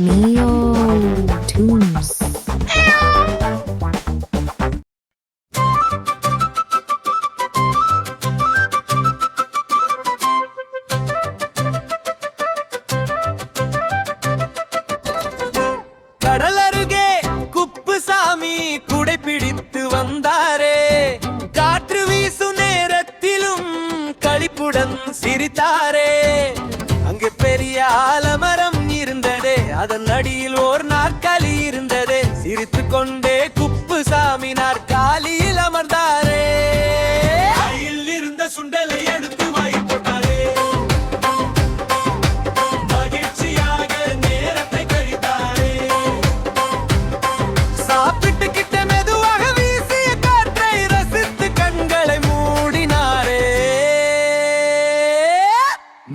Neo Tunes. கடலருகே Kuppusamy குடை பிடித்து வந்தாரே. காற்று வீசு நேரத்திலும் களிப்புடன் சிரித்தாரே. அங்கு பெரிய ஆலமரம் இருந்ததே, அதன் அடியில் ஓர் நாற்காலி இருந்ததே. சிரித்து கொண்டே குப்புசாமி நாற்காலியில் அமர்ந்தாரே. கையில் இருந்த சுண்டலை எடுத்து வாய் போட்டாரே. மகிழ்ச்சியாக நேரத்தை கழித்தாரே. சாப்பிட்டு கிட்ட மெதுவாக வீசிய காற்றை ரசித்து கண்களை மூடினாரே.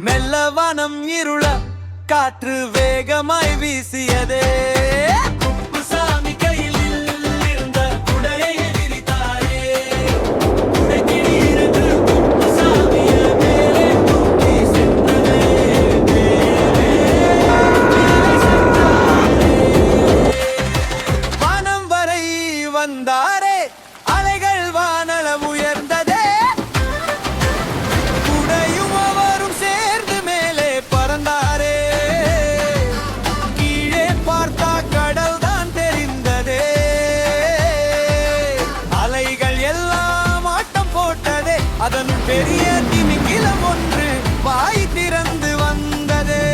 மெல்ல வானம் இருள காற்று வேகமாய் வீசியதே. குப்புசாமி கையில் இருந்த குடையை விரித்தாரே. குடை திடீரென்று குப்புசாமியை மேலே தூக்கி சென்றதே. மேலே சென்றாரே. வானம் வரை வந்தாரே. அலைகள் வானளம் உயர்ந்ததே. குடையும் அவரும் சேர்ந்து மேலே பறந்தாரே. கீழே பார்த்தா கடல் தான் தெரிந்ததே. அலைகள் எல்லாம் ஆட்டம் போட்டதே. அதன் பெரிய திமிங்கிலம் ஒன்று வாய் திறந்து வந்ததே.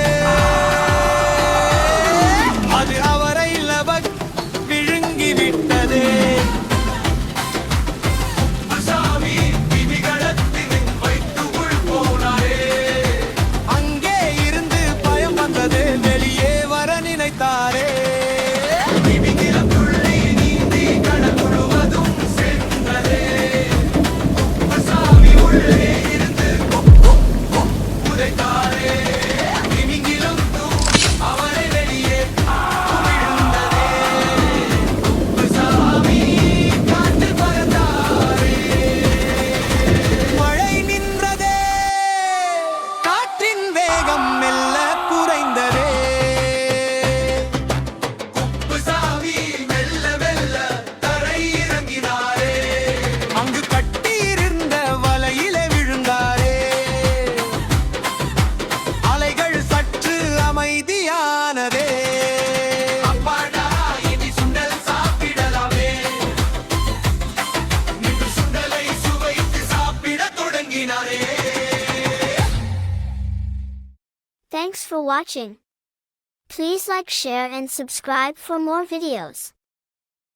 அது அவரை லபக் விழுங்கி விட்டதே. குப்புசாமி திமிங்கலத்தின் வைத்து உள் போனாரே. அங்கே இருந்து பயம் வந்தது, வெளியே வர நினைத்தாரே. திமிங்கிலம் துள்ளி நீந்தி கடல் முழுவதும் சென்றதே. குப்புசாமி உள்ளே இருந்து உதைத்தாரே. திமிங்கிலம் அவரை வெளியே விழுந்ததே. குப்புசாமி காற்றில் பறந்தாரே. மழை நின்றதே. காற்றின் வேகம் மெல்ல குறைந்ததே. குப்புசாமி மெல்ல மெல்ல தரை இறங்கினாரே. அங்கு கட்டியிருந்த வலையிலே விழுந்தாரே. அலைகள் சற்று அமைதியானதே. அப்பாடா, இனி சுண்டல் சாப்பிடலாமே. நின்று சுண்டலை சுவைத்து சாப்பிடத் தொடங்கினாரே. Thanks for watching. Please like, share and subscribe for more videos.